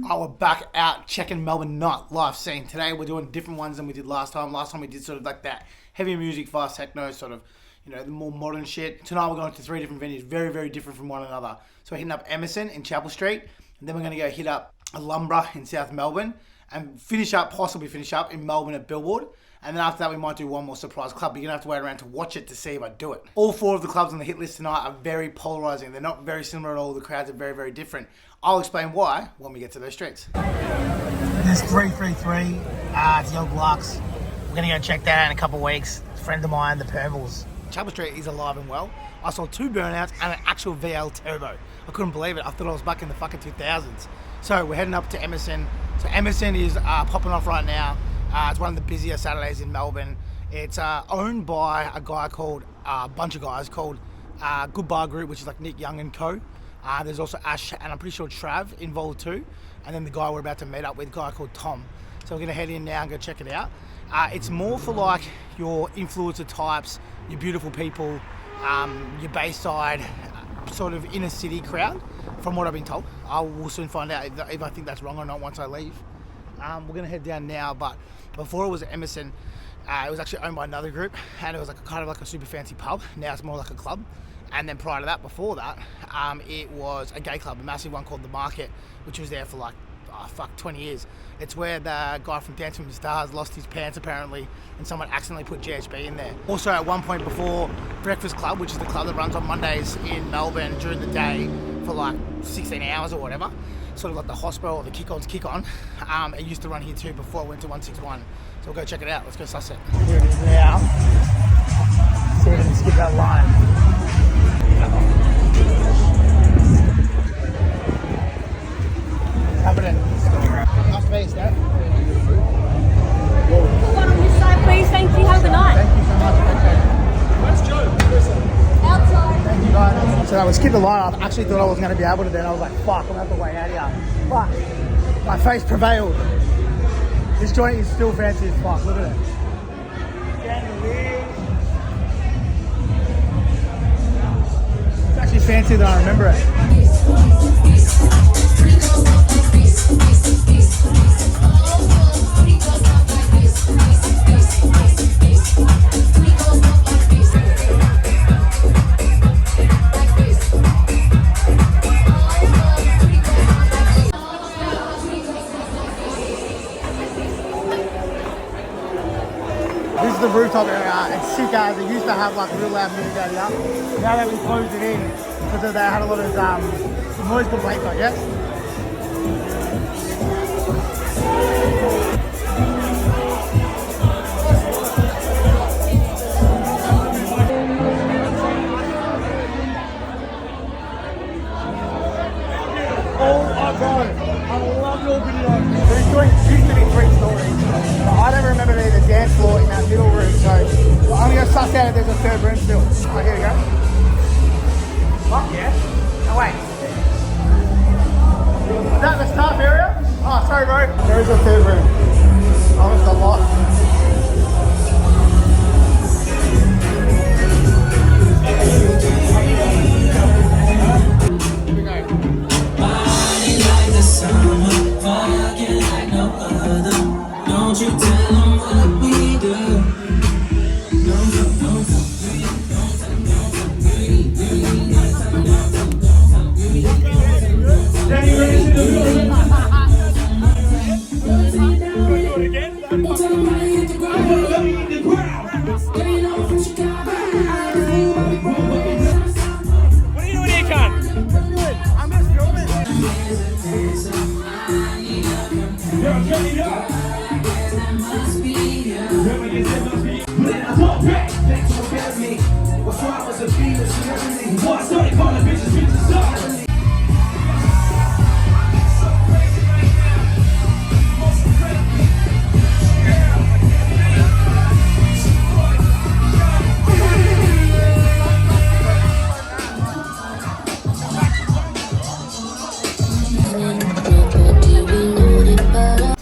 Oh, we're back out checking Melbourne nightlife scene. Today we're doing different ones than we did last time. Last time we did sort of like that heavy music, fast techno, sort of, you know, the more modern shit. Tonight we're going to 3 different venues, very, very different from one another. So we're hitting up Emerson in Chapel Street, and then we're going to go hit up Alumbra in South Melbourne, and possibly finish up in Melbourne at Billboard. And then after that, we might do one more surprise club. But you're going to have to wait around to watch it to see if I do it. All 4 of the clubs on the hit list tonight are very polarising. They're not very similar at all. The crowds are very, very different. I'll explain why when we get to those streets. There's 333. It's Young Lux. We're going to go check that out in a couple of weeks. A friend of mine, the Purvels. Chapel Street is alive and well. I saw 2 burnouts and an actual VL turbo. I couldn't believe it. I thought I was back in the fucking 2000s. So we're heading up to Emerson. So Emerson is popping off right now. It's one of the busier Saturdays in Melbourne. It's owned by a guy called, a bunch of guys called Goodbye Group, which is like Nick Young and co. There's also Ash and I'm pretty sure Trav involved too. And then the guy we're about to meet up with, a guy called Tom. So we're gonna head in now and go check it out. It's more for like your influencer types, your beautiful people, your Bayside, sort of inner city crowd, from what I've been told. I will soon find out if I think that's wrong or not once I leave. We're gonna head down now, but before it was at Emerson, it was actually owned by another group, and it was like kind of like a super fancy pub. Now it's more like a club. And then prior to that, before that, it was a gay club, a massive one called The Market, which was there for like 20 years. It's where the guy from Dancing with the Stars lost his pants apparently, and someone accidentally put GHB in there. Also at one point before, Breakfast Club, which is the club that runs on Mondays in Melbourne during the day for like 16 hours or whatever, sort of like the hospital or the kick-ons kick-on. It used to run here too before it went to 161. So we'll go check it out. Let's go suss it. Here it is now. See if we can skip that line. Happening. Nice face, Dad. One on this side, please. Thank you. Have a good night. Thank you so much. Appreciate it. Where's Joe? Outside. Thank you guys. So I was skipping the line. I actually thought I wasn't going to be able to then. I was like, fuck, I'm going to have to wait out here. But my face prevailed. This joint is still fancy as fuck. Look at it. It's actually fancier than I remember it. This is the rooftop area. It's sick as it used to have like real loud music out here. Now that we closed it in because they had a lot of noise complaints, I guess. Oh my god, I love your video. This joint used to be 3 stories. But I don't remember the dance floor in that middle room, so I'm gonna suss out if there's a 3rd room still. Oh, here we go. Fuck yeah. Oh wait. Is that the staff area? Oh, sorry bro. There is a 3rd room. Oh, it's a lot. You tell them what we do. What are you doing here, cunt? I'm just filming.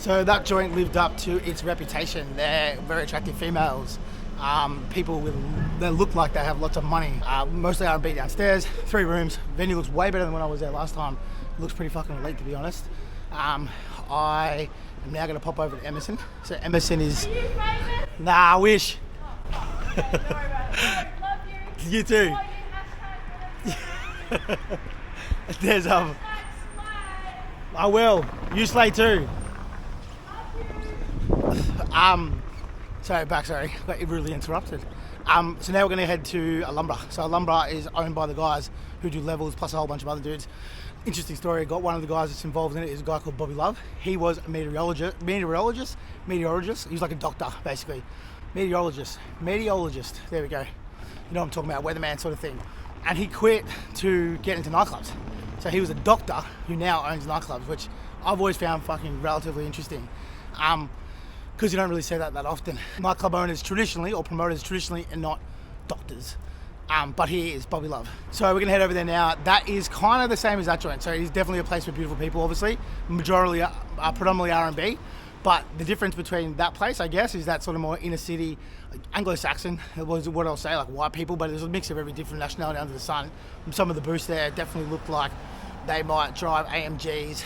So that joint lived up to its reputation. They're very attractive females. People that look like they have lots of money. Mostly R&B downstairs, 3 rooms. Venue looks way better than when I was there last time. It looks pretty fucking elite, to be honest. I am now going to pop over to Emerson. So Emerson is... Nah, I wish. You too. There's I will. You slay too. Sorry, got really interrupted. So now we're going to head to Alumbra. So Alumbra is owned by the guys who do levels plus a whole bunch of other dudes. Interesting story. Got one of the guys that's involved in it is a guy called Bobby Love. He was a meteorologist. He was like a doctor, basically. Meteorologist. There we go. You know what I'm talking about, weatherman sort of thing. And he quit to get into nightclubs. So he was a doctor who now owns nightclubs, which I've always found fucking relatively interesting. Because you don't really see that often. Nightclub owners traditionally, or promoters traditionally, are not doctors. But he is, Bobby Love. So we're going to head over there now. That is kind of the same as that joint. So it's definitely a place for beautiful people, obviously. Predominantly R&B. But the difference between that place, I guess, is that sort of more inner city, Anglo-Saxon, was what I'll say, like white people, but there's a mix of every different nationality under the sun. And some of the booths there definitely look like they might drive AMGs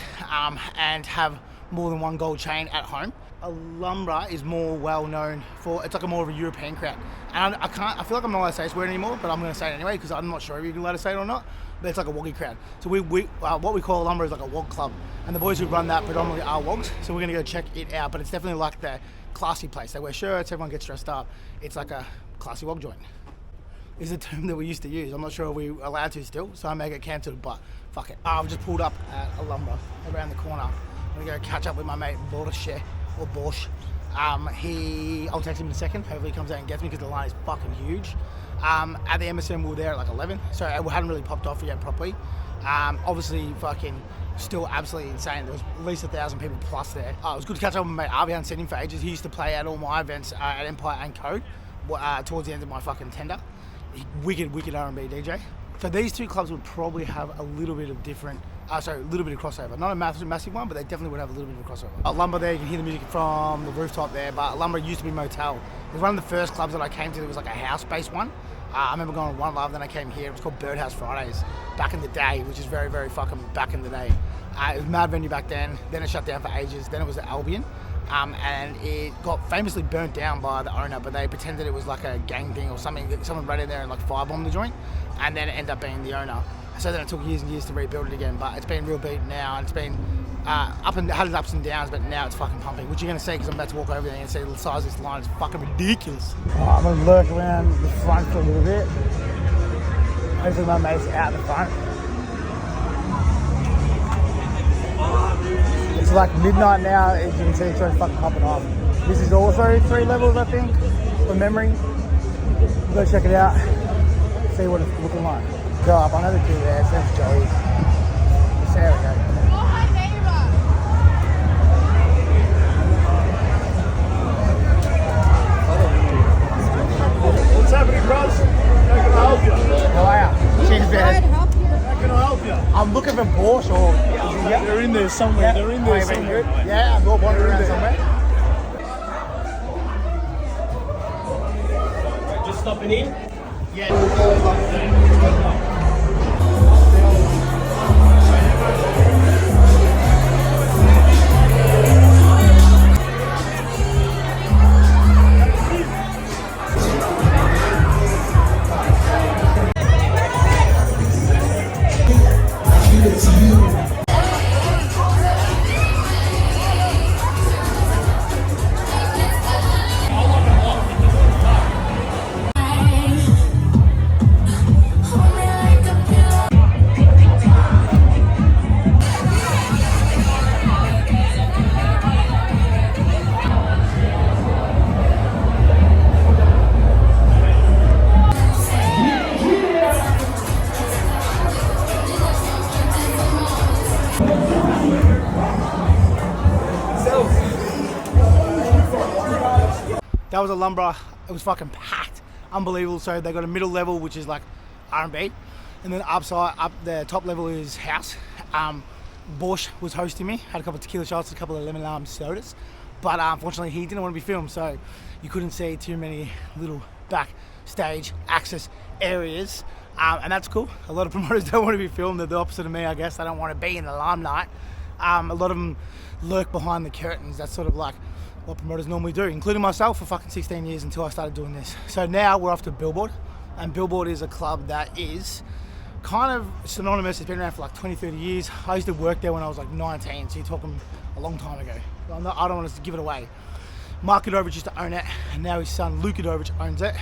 and have more than one gold chain at home. Alumbra is more well known for, it's like a more of a European crowd. And I feel like I'm not allowed to say this word anymore, but I'm going to say it anyway because I'm not sure if you're allowed to say it or not. But it's like a woggy crowd. So what we call Alumbra is like a wog club. And the boys who run that predominantly are wogs. So we're going to go check it out. But it's definitely like the classy place. They wear shirts, everyone gets dressed up. It's like a classy wog joint. Is a term that we used to use. I'm not sure if we're allowed to still, so I may get cancelled, but fuck it. I've just pulled up at Alumbra around the corner. I'm going to go catch up with my mate Borsche. I'll text him in a second. Hopefully he comes out and gets me because the line is fucking huge. At the Emerson, we were there at like 11, so we hadn't really popped off yet properly. Obviously, fucking still absolutely insane. There was at least 1,000 people plus there. It was good to catch up with my mate Arby. I hadn't seen him for ages. He used to play at all my events at Empire and Code towards the end of my fucking tender. Wicked R&B DJ. So these two clubs would probably have a little bit of different, a little bit of crossover. Not a massive one, but they definitely would have a little bit of crossover. Alumbra there, you can hear the music from the rooftop there, but Alumbra used to be motel. It was one of the first clubs that I came to that was like a house-based one. I remember going to One Love, then I came here. It was called Birdhouse Fridays back in the day, which is very, very fucking back in the day. It was a mad venue back then it shut down for ages. Then it was the Albion. And it got famously burnt down by the owner, but they pretended it was like a gang thing or something. Someone ran in there and like firebombed the joint, and then it ended up being the owner. So then it took years and years to rebuild it again, but it's been real beat now, and it's been had its ups and downs, but now it's fucking pumping, which you're going to see because I'm about to walk over there and see the size of this line. It's fucking ridiculous. I'm going to lurk around the front for a little bit. Hopefully my mate's out the front. It's like midnight now, as you can see, it's really fucking popping off. This is also 3 levels, I think, from memory. Go check it out, see what it's looking like. Go up, I know the 2 there, so that's Joey's. So there we go. What's happening, Russ? How can I help you? How are you? She's bad. How can I help you? I'm looking for Porsche or... Yeah, they're in there somewhere. Yeah. They're in there somewhere. Yeah, I've got one around somewhere. Just stopping in? Yeah. That was Alumbra. It was fucking packed, unbelievable. So they got a middle level, which is like R&B, and then up the top level is house. Borsche was hosting me. Had a couple of tequila shots, a couple of lemon lime sodas, but unfortunately he didn't want to be filmed, so you couldn't see too many little backstage access areas, and that's cool. A lot of promoters don't want to be filmed. They're the opposite of me, I guess. They don't want to be in the limelight. A lot of them lurk behind the curtains. That's sort of like what promoters normally do, including myself for fucking 16 years until I started doing this. So now we're off to Billboard, and Billboard is a club that is kind of synonymous. It's been around for like 20, 30 years. I used to work there when I was like 19, so you're talking a long time ago. I don't want to give it away. Mark Udovich used to own it, and now his son Luke Udovich owns it.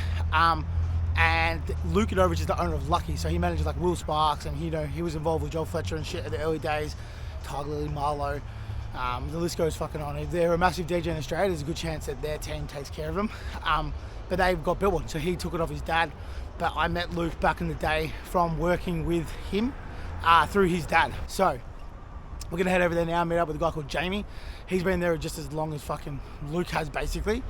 And Luke Udovich is the owner of Lucky, so he manages like Will Sparks, and he was involved with Joel Fletcher and shit at the early days, Tiger Lily, Marlowe, the list goes fucking on. If they're a massive DJ in Australia, there's a good chance that their team takes care of them. But they've got Billboard, so he took it off his dad. But I met Luke back in the day from working with him through his dad. So we're gonna head over there now and meet up with a guy called Jamie. He's been there just as long as fucking Luke has, basically.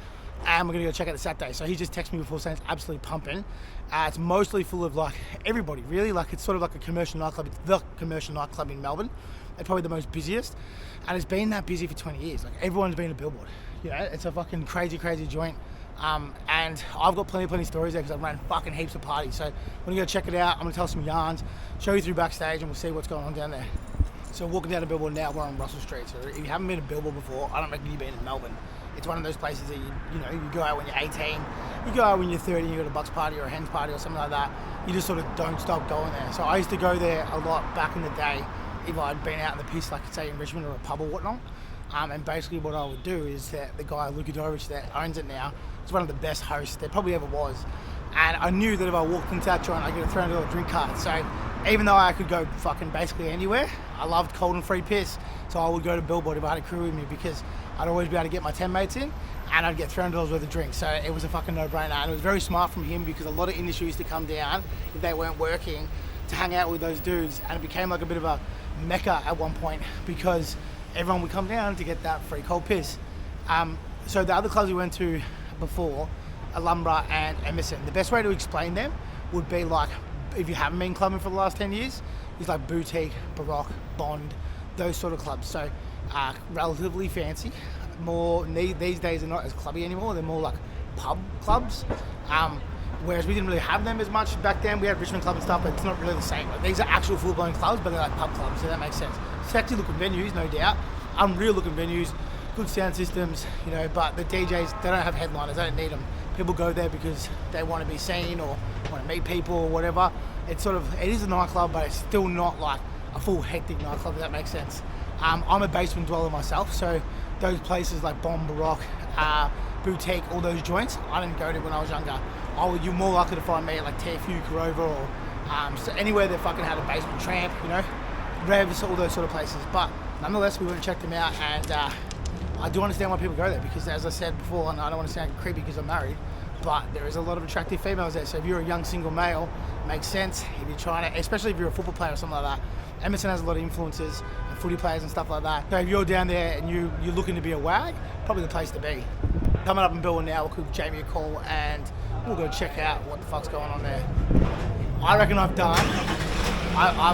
And we're gonna go check out the Saturday. So he just texted me before saying it's absolutely pumping. It's mostly full of like everybody, really. Like it's sort of like a commercial nightclub. It's the commercial nightclub in Melbourne. It's probably the most busiest, and it's been that busy for 20 years. Like everyone's been a Billboard. You know, it's a fucking crazy joint. And I've got plenty of stories there because I've run fucking heaps of parties. So we're gonna go check it out. I'm gonna tell some yarns, show you through backstage, and we'll see what's going on down there. So walking down to Billboard now, we're on Russell Street. So if you haven't been to Billboard before, I don't reckon you've been in Melbourne. It's one of those places that you go out when you're 18, you go out when you're 30, you go to a Bucks party or a Hens party or something like that. You just sort of don't stop going there. So I used to go there a lot back in the day if I'd been out in the piss, like say in Richmond or a pub or whatnot. And basically what I would do is that the guy, Luke Udovich, that owns it now, is one of the best hosts there probably ever was. And I knew that if I walked into that joint, I'd get a $300 drink card. So even though I could go fucking basically anywhere, I loved cold and free piss. So I would go to Billboard if I had a crew with me because I'd always be able to get my 10 mates in and I'd get $300 worth of drinks. So it was a fucking no-brainer. And it was very smart from him because a lot of industry used to come down if they weren't working to hang out with those dudes. And it became like a bit of a mecca at one point because everyone would come down to get that free cold piss. So the other clubs we went to before, Alumbra and Emerson, the best way to explain them would be like, if you haven't been clubbing for the last 10 years, it's like Boutique, Baroque, Bond, those sort of clubs. So relatively fancy. More these days are not as clubby anymore. They're more like pub clubs. Whereas we didn't really have them as much back then. We had Richmond Club and stuff, but it's not really the same. Like, these are actual full-blown clubs, but they're like pub clubs, so that makes sense. Sexy looking venues, no doubt. Unreal looking venues, good sound systems, you know, but the DJs, they don't have headliners, they don't need them. People go there because they want to be seen or want to meet people or whatever. It's sort of, it is a nightclub, but it's still not like a full hectic nightclub, if that makes sense. I'm a basement dweller myself, so those places like Bomb, Baroque, Boutique, all those joints, I didn't go to when I was younger. You're more likely to find me at like TFU, Corova, or so anywhere that fucking had a basement tramp, you know, Revs, all those sort of places. But nonetheless, we went and checked them out, and I do understand why people go there because, as I said before, and I don't want to sound creepy because I'm married, but there is a lot of attractive females there. So if you're a young single male, it makes sense. If you're trying to, especially if you're a football player or something like that. Emerson has a lot of influencers and footy players and stuff like that. So if you're down there and you're looking to be a wag, probably the place to be. Coming up in Billboard now, we'll give Jamie a call and we'll go check out what the fuck's going on there. I reckon I've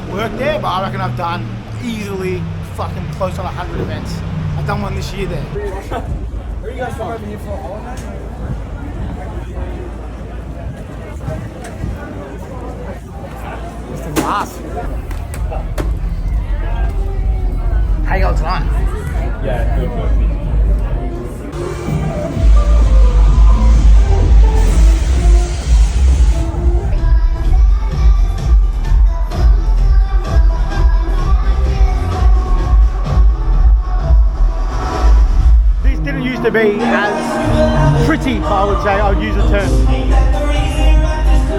worked there, but I reckon I've done easily fucking close on 100 events. I've done one this year there. Where are you guys from over here for a holiday? It's the last. How you going tonight? Yeah, good. This didn't used to be as pretty, I would say. I would use the term.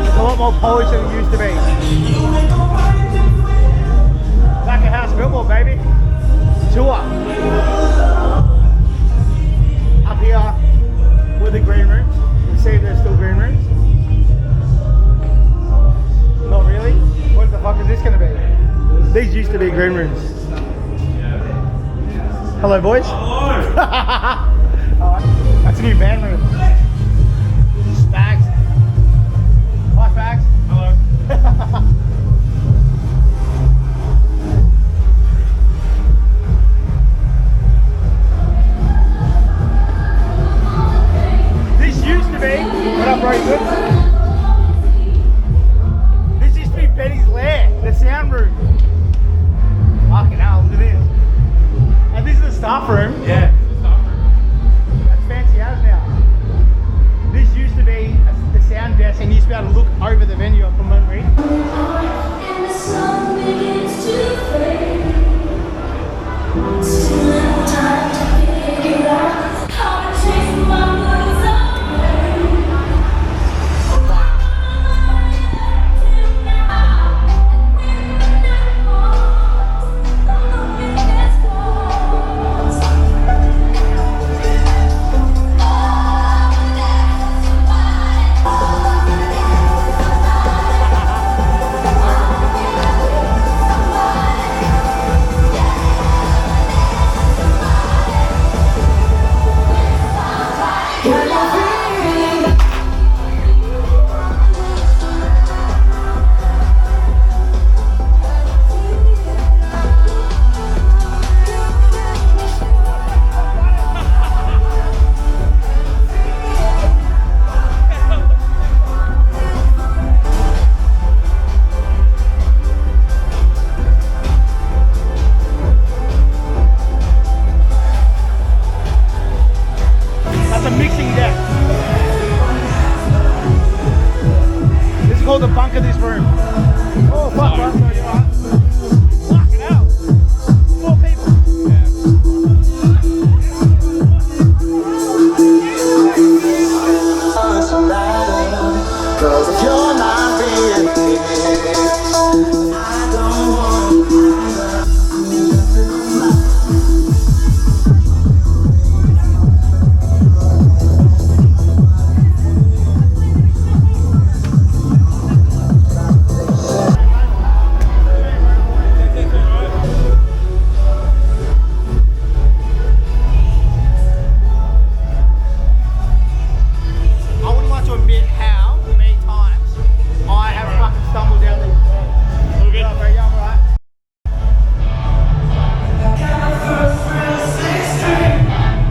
It's a lot more polished than it used to be. Back at House Billboard, baby. Tour. Up here with the green rooms. You see if there's still green rooms. Not really. What the fuck is this going to be? These used to be green rooms. Hello, boys. That's a new band room. Spags. Hi, Spags. Hello. This used to be, what up, bro? Good? This used to be Betty's Lair, the sound room. Fucking hell, look at this. staff room. Yeah. That's fancy as now. This used to be the sound desk and you used to be able to look over the venue from memory. And the sun begins to fade. Still have time to figure out how to chase my blues away. Till now, and when the night falls, the loneliness falls. Oh, there's That's a mixing deck. This is called the bunk of this room. Oh fuck, bro. Sorry, you alright? Fucking hell. 4 people. Cause if you're not being I don't want I wouldn't like to admit how many times I have fucking stumbled down these stairs. All good. Yeah, bro, yeah, I'm alright.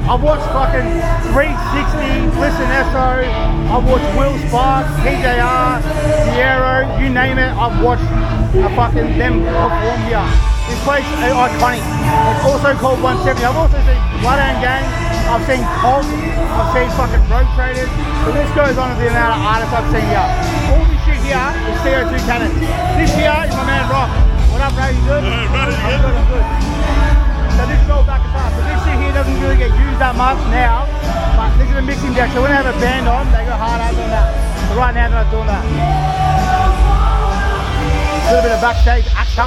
I've watched fucking 360, Listen Esso, I've watched Will Sparks, TJR, Piero, you name it, I've watched fucking them perform here. This place is iconic. It's also called 170. I've also seen Bloodhound Gang, I've seen Colt, I've seen fucking Road Traders. The list goes on to the amount of artists I've seen here. All this shit here is CO2 cannons. This here is my man Rock. What up, bro? You good? Right, I'm good, I'm good. So this is all back and forth. So this shit here doesn't really get used that much now, but this is a mixing deck. So when they have a band on, they go hard as on that. But right now they're not doing that. A little bit of backstage action.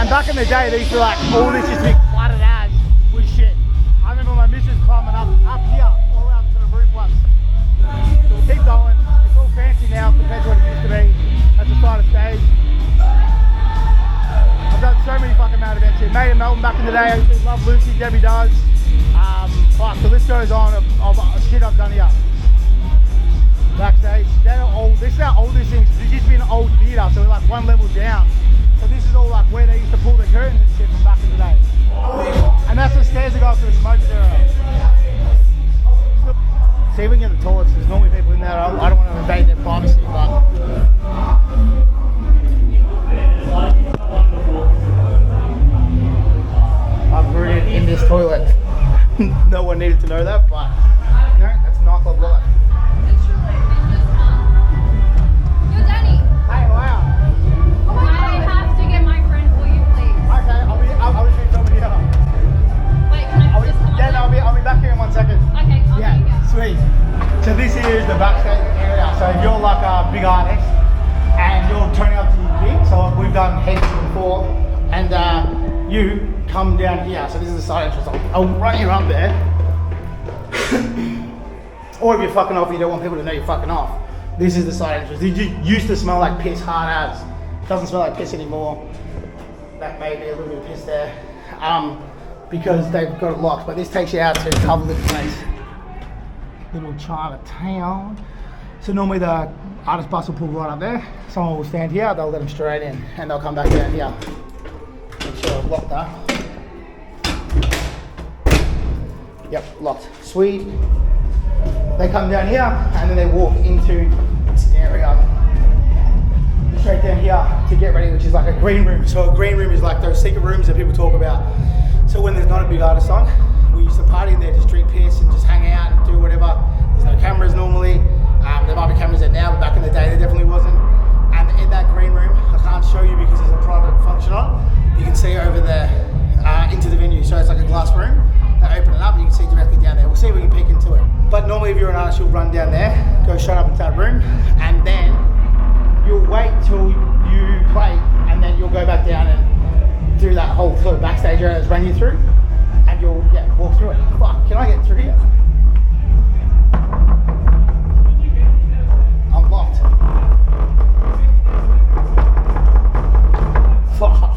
And back in the day, they used to like all this used to be cluttered as with shit. I remember my missus climbing up here, all the way up to the roof once. So we'll keep going. It's all fancy now compared to what it used to be at the side of stage. I've done so many fucking mad events here. Made in Melbourne back in the day. I used to love Lucy, Debbie does. Fuck, the list goes on of shit I've done here. Backstage. They're old. This is our oldest things. This used to be an old theatre, so we're like one level down. So this is all like where they used to pull the curtains and shit from back in the day. And that's the stairs that go up to the smoke area. See if we can get the toilets. There's normally people in there. I don't want to invade their privacy, but. I've brewed in this toilet. No one needed to know that, but you know, that's nightclub life. You're Danny. Hey, wow. I have to get my friend for you, please. Okay, I'll be shooting somebody here. Wait, can I just come Yeah, no, I'll be back here in 1 second. Okay, I'll Yeah, let you go. sweet. So this is the backstage area. So if you're like a big artist and you're turning up to your gig, so we've done heads before, and you come down here. So this is the side entrance. I'll run you up there. Or if you're fucking off, you don't want people to know you're fucking off. This is the side entrance. It used to smell like piss hard as. Doesn't smell like piss anymore. That may be a little bit of piss there. Because they've got it locked. But this takes you out to Coverlip Place. Little Chinatown. So normally the artist bus will pull right up there. Someone will stand here, they'll let them straight in. And they'll come back down here. Make sure I've locked that. Yep, locked. Sweet. They come down here and then they walk into this area. Straight down here to get ready, which is like a green room. So a green room is like those secret rooms that people talk about. So when there's not a big artist on, we used to party in there, just drink piss and just hang out and do whatever. There's no cameras normally. There might be cameras there now, but back in the day there definitely wasn't. And in that green room, I can't show you because there's a private function on. You can see over there into the venue. So it's like a glass room. They open it up, you can see directly down there. We'll see if we can peek into it. But normally if you're an artist, you'll run down there, go straight up into that room, and then you'll wait till you play, and then you'll go back down and do that whole sort of backstage area that's run you through, and you'll walk through it. Fuck, can I get through here? I'm locked. Fuck.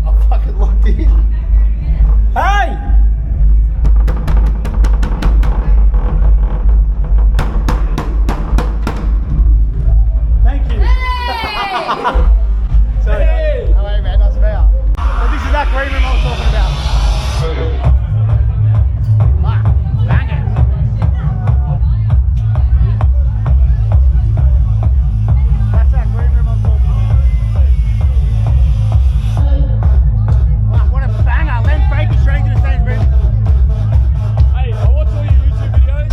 I'm fucking locked in. Hey! Thank you. So, hello man, nice to meet you. So this is that green room I was talking about. Wow, bang it. That's that green room I'm talking about. Wow, what a banger. Len Frankie straight to the stage, man. Hey, I watch all your YouTube videos.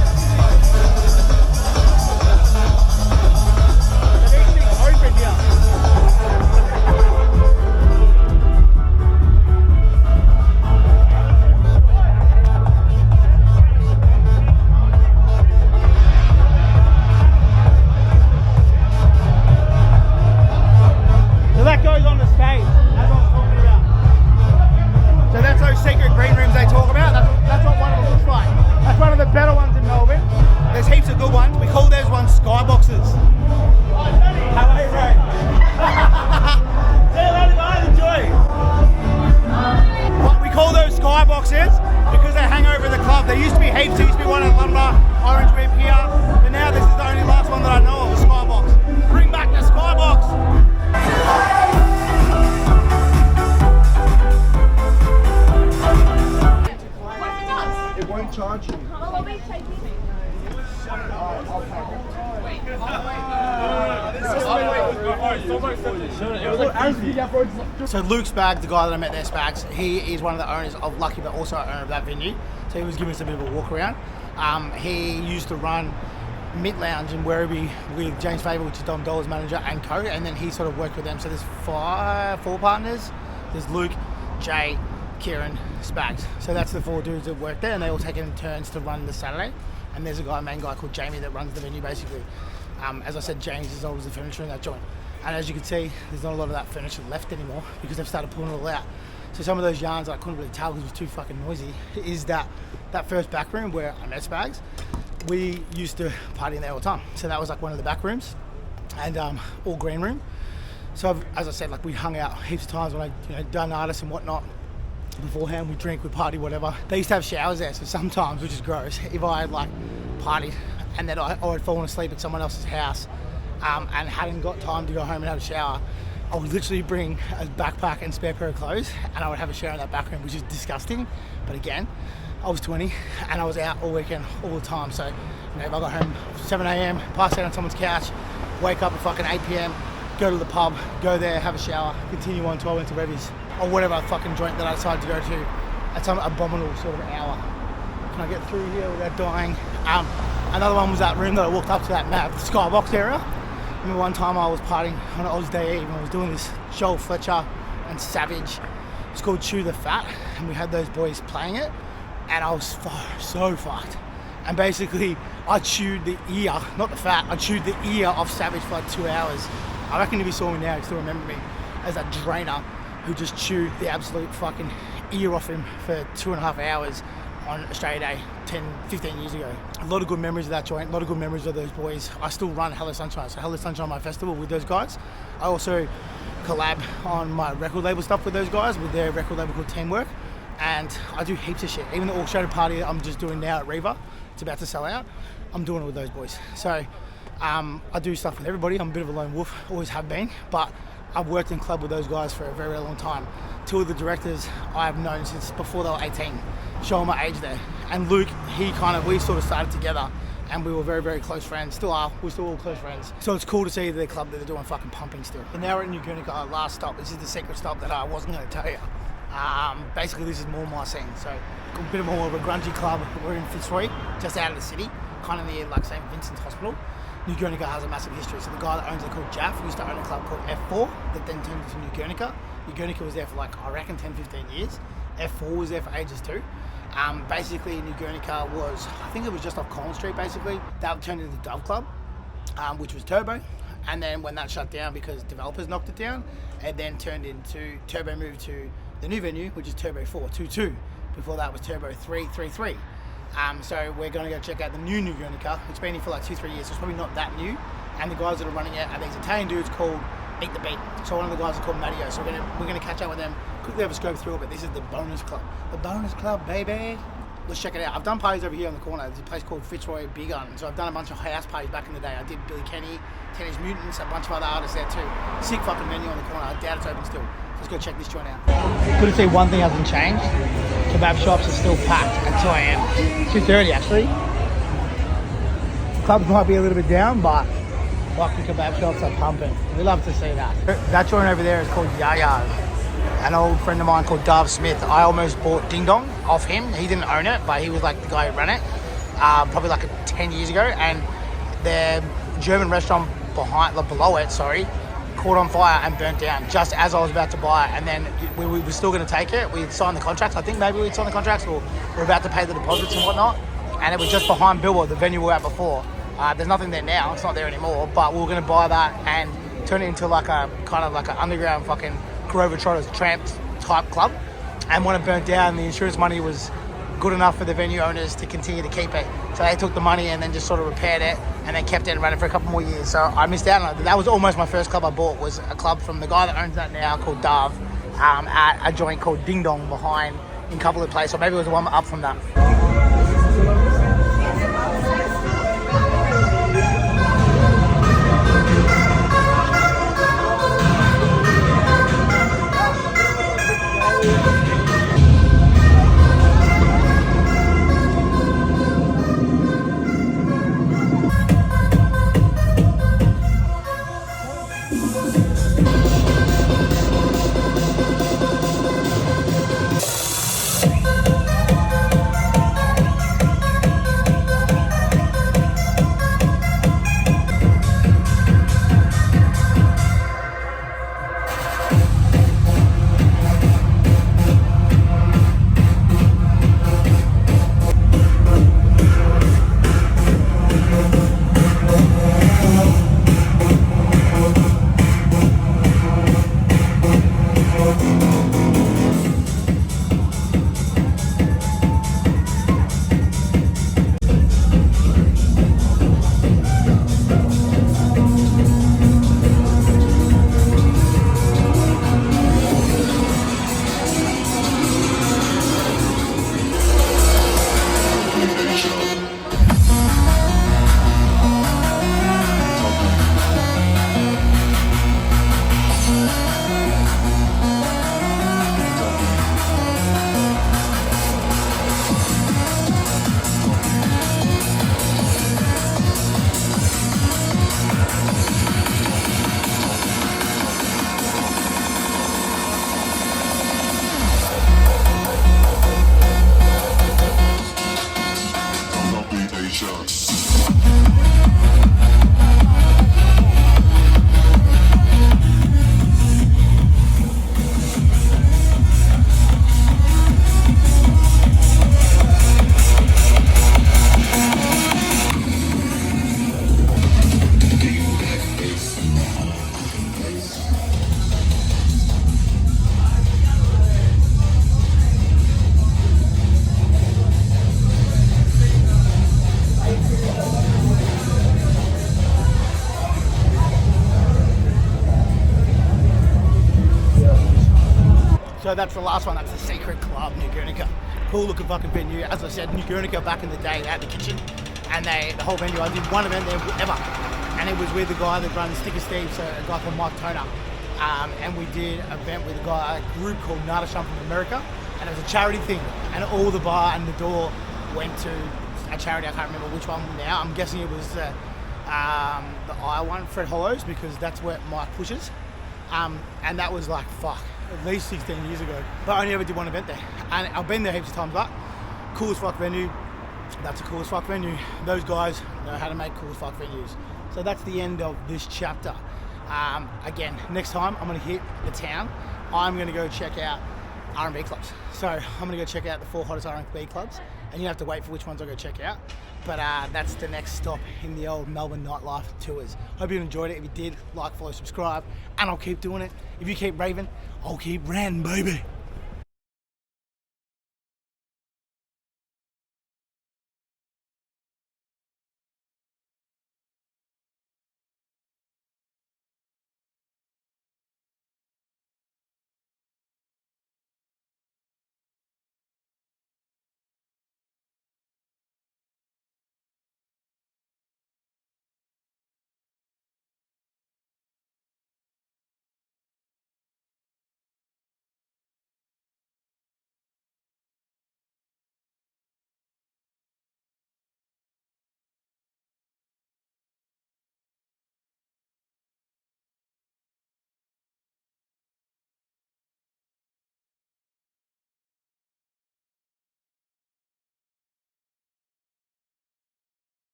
Everything's open here. So that goes on the stage, that's what I'm talking about. So that's those secret green rooms they talk about. That's what one of them looks like. That's one of the better ones in Melbourne. There's heaps of good ones. We call those ones skyboxes. Hello, bro. Say hello to guys, enjoy. We call those skyboxes because they hang over the club. There used to be heaps. There used to be one at Alumbra, Orange Rib here, but now this is the only last one that I know of, a skybox. Bring back the skybox. It won't charge you. So Luke Spaggs, the guy that I met there, Spaggs, he is one of the owners of Lucky, but also owner of that venue. So he was giving us a bit of a walk around. He used to run Mid Lounge in Werribee with James Faber, which is Dom Dollar's manager, and co. And then he sort of worked with them. So there's four partners. There's Luke, Jay, Kieran, Spaggs. So that's the four dudes that work there, and they all take it in turns to run the Saturday. And there's a main guy called Jamie that runs the venue basically. As I said, James is always the furniture in that joint. And as you can see, there's not a lot of that furniture left anymore because they've started pulling it all out. So some of those yarns I couldn't really tell because it was too fucking noisy. Is that first back room where I met Spaggs? We used to party in there all the time. So that was like one of the back rooms, and all green room. So as I said, like we hung out heaps of times when I done artists and whatnot. Beforehand, we drink, we party, whatever. They used to have showers there, so sometimes, which is gross, if I had like partied and then I had fallen asleep at someone else's house and hadn't got time to go home and have a shower, I would literally bring a backpack and spare pair of clothes and I would have a shower in that back room, which is disgusting. But again, I was 20 and I was out all weekend, all the time. So if I got home 7 a.m, pass out on someone's couch, wake up at fucking 8 p.m, go to the pub, go there, have a shower, continue on till I went to Revy's or whatever fucking joint that I decided to go to at some abominable sort of hour. Can I get through here without dying? Another one was that room that I walked up to, that map, the skybox area. I remember one time I was partying on Oz Day Eve and I was doing this Joel Fletcher and Savage. It's called Chew the Fat, and we had those boys playing it, and I was so fucked. And basically, I chewed the ear, not the fat, I chewed the ear of Savage for like 2 hours. I reckon if you saw me now, you'd still remember me as that drainer who just chewed the absolute fucking ear off him for 2.5 hours on Australia Day 10-15 years ago. A lot of good memories of that joint, a lot of good memories of those boys. I still run Hello Sunshine, so Hello Sunshine, my festival with those guys. I also collab on my record label stuff with those guys, with their record label called Teamwork. And I do heaps of shit. Even the orchestrated party I'm just doing now at Riva, it's about to sell out, I'm doing it with those boys. So I do stuff with everybody. I'm a bit of a lone wolf, always have been, but I've worked in club with those guys for a very, very long time. Two of the directors I have known since before they were 18, showing my age there. And Luke, we sort of started together and we were very, very close friends. Still are. We're still all close friends. So it's cool to see the club that they're doing fucking pumping still. And now we're at New Guernica, our last stop. This is the secret stop that I wasn't going to tell you. Basically, this is more my scene. So a bit more of a grungy club. We're in Fitzroy, just out of the city, kind of near like St. Vincent's Hospital. New Guernica has a massive history. So the guy that owns it called Jaff used to own a club called F4 that then turned into New Guernica. New Guernica was there for like, I reckon 10, 15 years. F4 was there for ages too. Basically, New Guernica was, I think it was just off Collins Street basically. That turned into the Dove Club, which was Turbo. And then when that shut down because developers knocked it down, it then turned into, Turbo moved to the new venue, which is Turbo 422. Before that was Turbo 333. So we're going to go check out the new Guernica. It's been here for like 2-3 years, so it's probably not that new. And the guys that are running it are these Italian dudes called Eat the Beat. So one of the guys is called Matteo. So we're gonna catch up with them. Quickly have a scope through it, but this is the bonus club. The bonus club, baby. Let's check it out. I've done parties over here on the corner. There's a place called Fitzroy Big Gun. So I've done a bunch of house parties back in the day. I did Billy Kenny, Teenage Mutants, a bunch of other artists there too. Sick fucking venue on the corner. I doubt it's open still. Let's go check this joint out. Good to see one thing hasn't changed. Kebab shops are still packed at 2 a.m. 2:30 actually. Clubs might be a little bit down, but fuck, the kebab shops are pumping. We love to see that. That joint over there is called Yaya's. An old friend of mine called Dave Smith. I almost bought Ding Dong off him. He didn't own it, but he was like the guy who ran it. Probably like 10 years ago. And the German restaurant below it, caught on fire and burnt down just as I was about to buy it. And then we were still going to take it. We signed the contracts. I think maybe we'd signed the contracts, or we're about to pay the deposits and whatnot. And it was just behind Billboard, the venue we were at before. There's nothing there now. It's not there anymore. But we were going to buy that and turn it into like a kind of like an underground fucking Grover Trotters tramp type club. And when it burnt down, the insurance money was good enough for the venue owners to continue to keep it. So they took the money and then just sort of repaired it and then kept it and ran it for a couple more years. So I missed out on it. That was almost my first club I bought, was a club from the guy that owns that now called Dove, at a joint called Ding Dong behind in Couplet Place, or maybe it was the one up from that. So that's the last one. That's the Secret Club, New Guernica. Cool looking fucking venue. As I said, New Guernica back in the day, they had the kitchen and the whole venue. I did one event there ever, and it was with the guy that runs Sticker Steve, so a guy called Mike Toner. And we did an event with a group called Nada Shum from America, and it was a charity thing, and all the bar and the door went to a charity. I can't remember which one now. I'm guessing it was the I one, Fred Hollows, because that's where Mike pushes. And that was like, fuck, at least 16 years ago. But I only ever did one event there. And I've been there heaps of times, but cool as fuck venue. That's a cool as fuck venue. Those guys know how to make cool as fuck venues. So that's the end of this chapter. Again, next time I'm going to hit the town, I'm going to go check out R&B clubs. So I'm going to go check out the 4 hottest R&B clubs, and you have to wait for which ones I go check out. But that's the next stop in the old Melbourne nightlife tours. Hope you enjoyed it. If you did, like, follow, subscribe, and I'll keep doing it. If you keep raving, I'll keep ranting, baby.